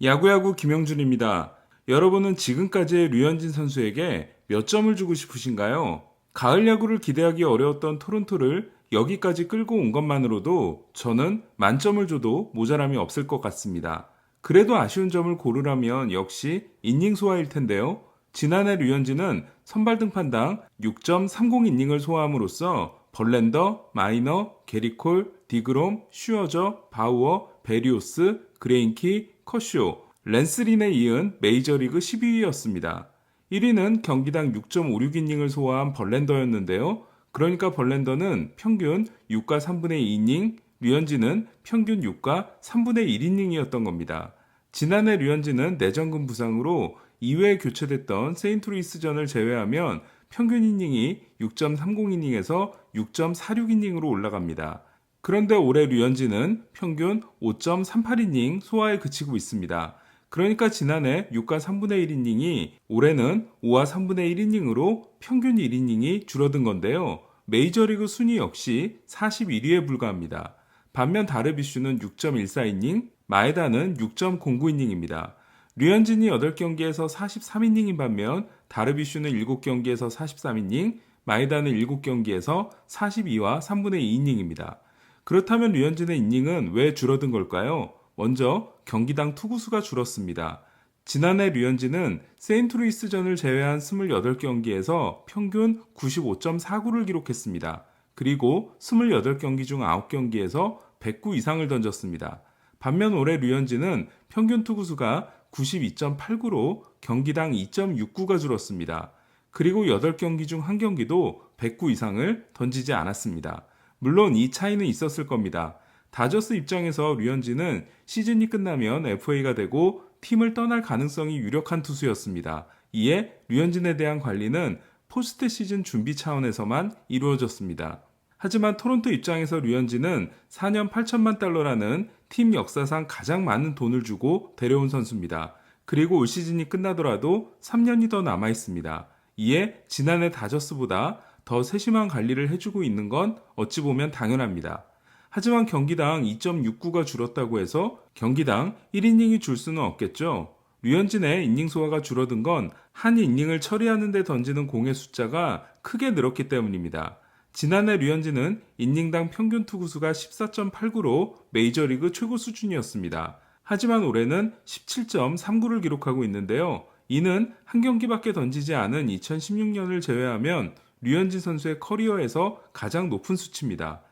야구야구 김영준입니다. 여러분은 지금까지의 류현진 선수에게 몇 점을 주고 싶으신가요? 가을 야구를 기대하기 어려웠던 토론토를 여기까지 끌고 온 것만으로도 저는 만점을 줘도 모자람이 없을 것 같습니다. 그래도 아쉬운 점을 고르라면 역시 이닝 소화일 텐데요. 지난해 류현진은 선발 등판당 6.30 이닝을 소화함으로써 벌렌더, 마이너, 게리콜, 디그롬, 슈어저, 바우어, 베리오스, 그레인키, 커쇼, 랜스린에 이은 메이저리그 12위였습니다. 1위는 경기당 6.56이닝을 소화한 벌렌더였는데요. 그러니까 벌렌더는 평균 6과 3분의 2이닝, 류현진은 평균 6과 3분의 1이닝이었던 겁니다. 지난해 류현진은 내전근 부상으로 2회에 교체됐던 세인트루이스전을 제외하면 평균 이닝이 6.30이닝에서 6.46이닝으로 올라갑니다. 그런데 올해 류현진은 평균 5.38이닝 소화에 그치고 있습니다. 그러니까 지난해 6과 3분의 1이닝이 올해는 5와 3분의 1이닝으로 평균 1이닝이 줄어든 건데요. 메이저리그 순위 역시 41위에 불과합니다. 반면 다르비슈는 6.14이닝, 마에다는 6.09이닝입니다. 류현진이 8경기에서 43이닝인 반면 다르비슈는 7경기에서 43이닝, 마에다는 7경기에서 42와 3분의 2이닝입니다. 그렇다면 류현진의 이닝은 왜 줄어든 걸까요? 먼저 경기당 투구수가 줄었습니다. 지난해 류현진은 세인트루이스전을 제외한 28경기에서 평균 95.49를 기록했습니다. 그리고 28경기 중 9경기에서 109 이상을 던졌습니다. 반면 올해 류현진은 평균 투구수가 92.89로 경기당 2.69가 줄었습니다. 그리고 8경기 중 1경기도 109 이상을 던지지 않았습니다. 물론 이 차이는 있었을 겁니다. 다저스 입장에서 류현진은 시즌이 끝나면 FA가 되고 팀을 떠날 가능성이 유력한 투수였습니다. 이에 류현진에 대한 관리는 포스트 시즌 준비 차원에서만 이루어졌습니다. 하지만 토론토 입장에서 류현진은 4년 8천만 달러라는 팀 역사상 가장 많은 돈을 주고 데려온 선수입니다. 그리고 올 시즌이 끝나더라도 3년이 더 남아 있습니다. 이에 지난해 다저스보다 더 세심한 관리를 해주고 있는 건 어찌 보면 당연합니다. 하지만 경기당 2.69가 줄었다고 해서 경기당 1이닝이 줄 수는 없겠죠. 류현진의 이닝 소화가 줄어든 건 한 이닝을 처리하는 데 던지는 공의 숫자가 크게 늘었기 때문입니다. 지난해 류현진은 이닝당 평균 투구수가 14.89로 메이저리그 최고 수준이었습니다. 하지만 올해는 17.39를 기록하고 있는데요. 이는 한 경기밖에 던지지 않은 2016년을 제외하면 류현진 선수의 커리어에서 가장 높은 수치입니다.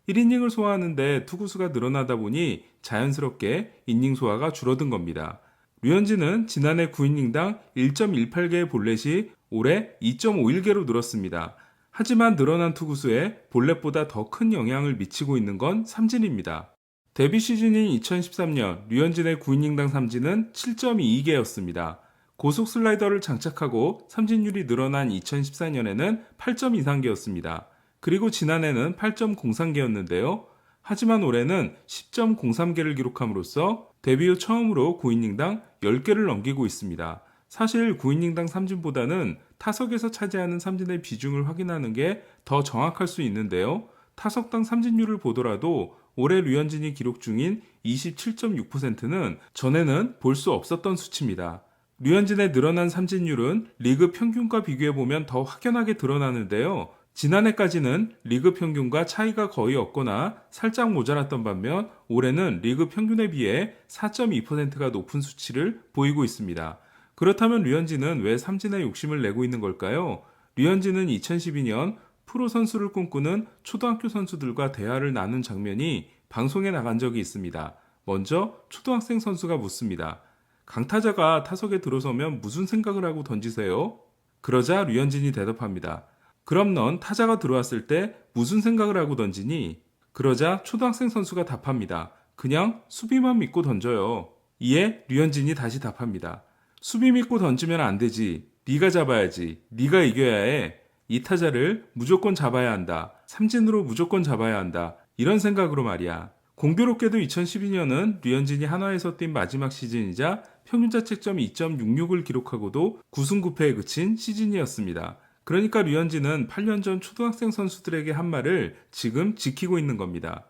1이닝을 소화하는데 투구수가 늘어나다 보니 자연스럽게 이닝 소화가 줄어든 겁니다. 류현진은 지난해 9이닝당 1.18개의 볼넷이 올해 2.51개로 늘었습니다. 하지만 늘어난 투구수에 볼넷보다 더 큰 영향을 미치고 있는 건 삼진입니다. 데뷔 시즌인 2013년 류현진의 9이닝당 삼진은 7.22개였습니다. 고속 슬라이더를 장착하고 삼진율이 늘어난 2014년에는 8.23개였습니다. 그리고 지난해는 8.03개였는데요. 하지만 올해는 10.03개를 기록함으로써 데뷔 후 처음으로 9이닝당 10개를 넘기고 있습니다. 사실 9이닝당 삼진보다는 타석에서 차지하는 삼진의 비중을 확인하는 게 더 정확할 수 있는데요. 타석당 삼진율을 보더라도 올해 류현진이 기록 중인 27.6%는 전에는 볼 수 없었던 수치입니다. 류현진의 늘어난 삼진율은 리그 평균과 비교해보면 더 확연하게 드러나는데요. 지난해까지는 리그 평균과 차이가 거의 없거나 살짝 모자랐던 반면 올해는 리그 평균에 비해 4.2%가 높은 수치를 보이고 있습니다. 그렇다면 류현진은 왜 삼진에 욕심을 내고 있는 걸까요? 류현진은 2012년 프로 선수를 꿈꾸는 초등학교 선수들과 대화를 나눈 장면이 방송에 나간 적이 있습니다. 먼저 초등학생 선수가 묻습니다. 강타자가 타석에 들어서면 무슨 생각을 하고 던지세요? 그러자 류현진이 대답합니다. 그럼 넌 타자가 들어왔을 때 무슨 생각을 하고 던지니? 그러자 초등학생 선수가 답합니다. 그냥 수비만 믿고 던져요. 이에 류현진이 다시 답합니다. 수비 믿고 던지면 안 되지. 네가 잡아야지. 네가 이겨야 해. 이 타자를 무조건 잡아야 한다. 삼진으로 무조건 잡아야 한다. 이런 생각으로 말이야. 공교롭게도 2012년은 류현진이 한화에서 뛴 마지막 시즌이자 평균자책점 2.66을 기록하고도 9승 9패에 그친 시즌이었습니다. 그러니까 류현진은 8년 전 초등학생 선수들에게 한 말을 지금 지키고 있는 겁니다.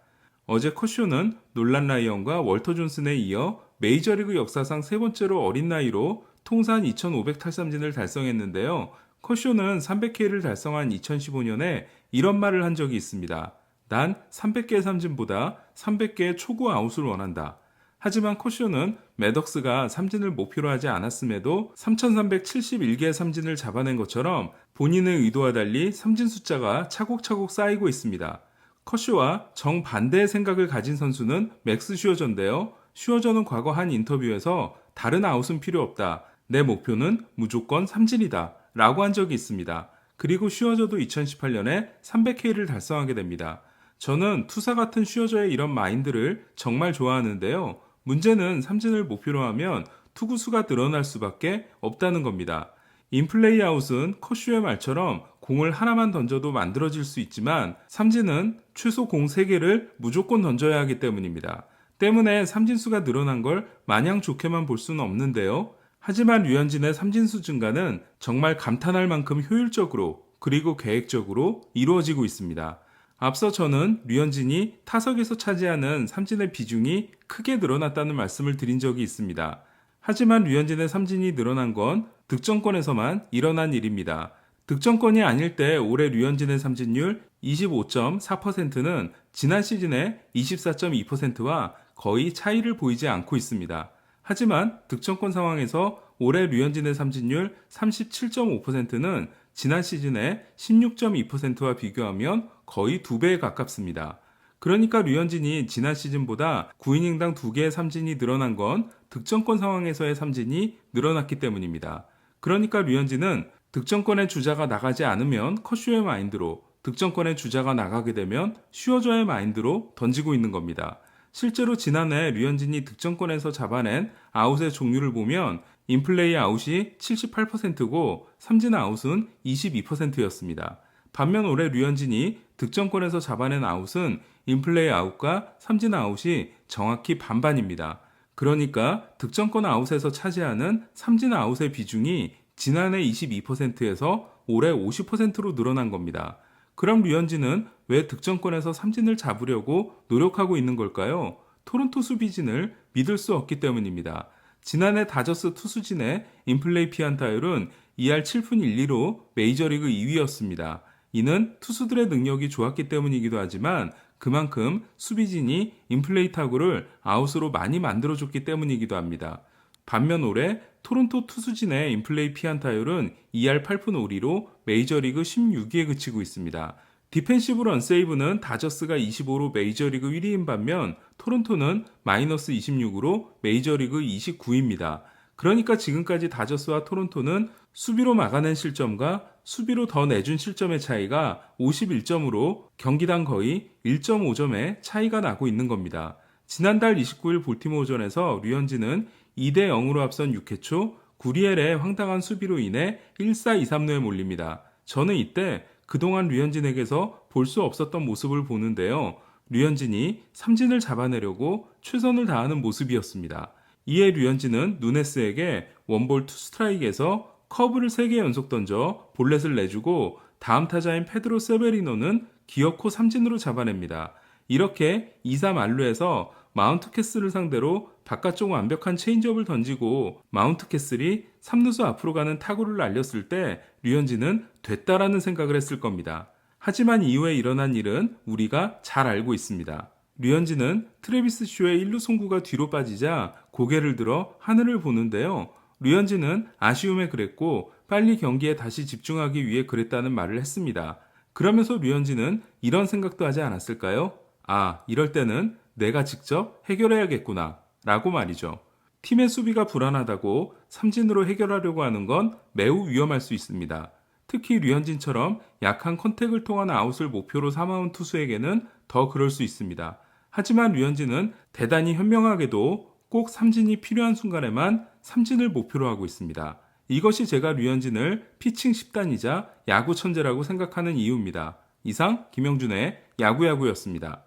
어제 커쇼는 놀란 라이언과 월터 존슨에 이어 메이저리그 역사상 세 번째로 어린 나이로 통산 2,500 탈삼진을 달성했는데요. 커쇼는 300K를 달성한 2015년에 이런 말을 한 적이 있습니다. 난 300개의 삼진보다 300개의 초구 아웃을 원한다. 하지만 커쇼는 매덕스가 삼진을 목표로 하지 않았음에도 3,371개의 삼진을 잡아낸 것처럼 본인의 의도와 달리 삼진 숫자가 차곡차곡 쌓이고 있습니다. 커쇼와 정반대의 생각을 가진 선수는 맥스 슈어저인데요. 슈어저는 과거 한 인터뷰에서 다른 아웃은 필요 없다. 내 목표는 무조건 삼진이다. 라고 한 적이 있습니다. 그리고 슈어저도 2018년에 300K를 달성하게 됩니다. 저는 투사 같은 슈어저의 이런 마인드를 정말 좋아하는데요. 문제는 삼진을 목표로 하면 투구수가 늘어날 수밖에 없다는 겁니다. 인플레이 아웃은 커쇼의 말처럼 공을 하나만 던져도 만들어질 수 있지만 삼진은 최소 공 3개를 무조건 던져야 하기 때문입니다. 때문에 삼진수가 늘어난 걸 마냥 좋게만 볼 수는 없는데요. 하지만 류현진의 삼진수 증가는 정말 감탄할 만큼 효율적으로 그리고 계획적으로 이루어지고 있습니다. 앞서 저는 류현진이 타석에서 차지하는 삼진의 비중이 크게 늘어났다는 말씀을 드린 적이 있습니다. 하지만 류현진의 삼진이 늘어난 건 득점권에서만 일어난 일입니다. 득점권이 아닐 때 올해 류현진의 삼진율 25.4%는 지난 시즌의 24.2%와 거의 차이를 보이지 않고 있습니다. 하지만 득점권 상황에서 올해 류현진의 삼진율 37.5%는 지난 시즌의 16.2%와 비교하면 거의 2배에 가깝습니다. 그러니까 류현진이 지난 시즌보다 9이닝당 2개의 삼진이 늘어난 건 득점권 상황에서의 삼진이 늘어났기 때문입니다. 그러니까 류현진은 득점권의 주자가 나가지 않으면 커쇼의 마인드로, 득점권의 주자가 나가게 되면 슈어저의 마인드로 던지고 있는 겁니다. 실제로 지난해 류현진이 득점권에서 잡아낸 아웃의 종류를 보면 인플레이 아웃이 78%고 삼진 아웃은 22%였습니다. 반면 올해 류현진이 득점권에서 잡아낸 아웃은 인플레이 아웃과 삼진 아웃이 정확히 반반입니다. 그러니까 득점권 아웃에서 차지하는 삼진 아웃의 비중이 지난해 22%에서 올해 50%로 늘어난 겁니다. 그럼 류현진은 왜 득점권에서 삼진을 잡으려고 노력하고 있는 걸까요? 토론토 수비진을 믿을 수 없기 때문입니다. 지난해 다저스 투수진의 인플레이 피안타율은 2할 7푼 1리로 메이저리그 2위였습니다. 이는 투수들의 능력이 좋았기 때문이기도 하지만 그만큼 수비진이 인플레이 타구를 아웃으로 많이 만들어줬기 때문이기도 합니다. 반면 올해 토론토 투수진의 인플레이 피안타율은 2할 8푼 5리로 메이저리그 16위에 그치고 있습니다. 디펜시브 런세이브는 다저스가 25로 메이저리그 1위인 반면 토론토는 마이너스 26으로 메이저리그 29위입니다. 그러니까 지금까지 다저스와 토론토는 수비로 막아낸 실점과 수비로 더 내준 실점의 차이가 51점으로 경기당 거의 1.5점의 차이가 나고 있는 겁니다. 지난달 29일 볼티모어전에서 류현진은 2대 0으로 앞선 6회 초 구리엘의 황당한 수비로 인해 1사 2삼루에 몰립니다. 저는 이때 그동안 류현진에게서 볼 수 없었던 모습을 보는데요. 류현진이 삼진을 잡아내려고 최선을 다하는 모습이었습니다. 이에 류현진은 누네스에게 원볼 투 스트라이크에서 커브를 3개 연속 던져 볼넷을 내주고 다음 타자인 페드로 세베리노는 기어코 삼진으로 잡아냅니다. 이렇게 2사 만루에서 마운트 캐슬을 상대로 바깥쪽 완벽한 체인지업을 던지고 마운트 캐슬이 3루수 앞으로 가는 타구를 날렸을 때 류현진은 됐다라는 생각을 했을 겁니다. 하지만 이후에 일어난 일은 우리가 잘 알고 있습니다. 류현진은 트래비스 쇼의 1루 송구가 뒤로 빠지자 고개를 들어 하늘을 보는데요. 류현진은 아쉬움에 그랬고 빨리 경기에 다시 집중하기 위해 그랬다는 말을 했습니다. 그러면서 류현진은 이런 생각도 하지 않았을까요? 아, 이럴 때는 내가 직접 해결해야겠구나 라고 말이죠. 팀의 수비가 불안하다고 삼진으로 해결하려고 하는 건 매우 위험할 수 있습니다. 특히 류현진처럼 약한 컨택을 통한 아웃을 목표로 삼아온 투수에게는 더 그럴 수 있습니다. 하지만 류현진은 대단히 현명하게도 꼭 삼진이 필요한 순간에만 삼진을 목표로 하고 있습니다. 이것이 제가 류현진을 피칭 10단이자 야구 천재라고 생각하는 이유입니다. 이상 김영준의 야구야구였습니다.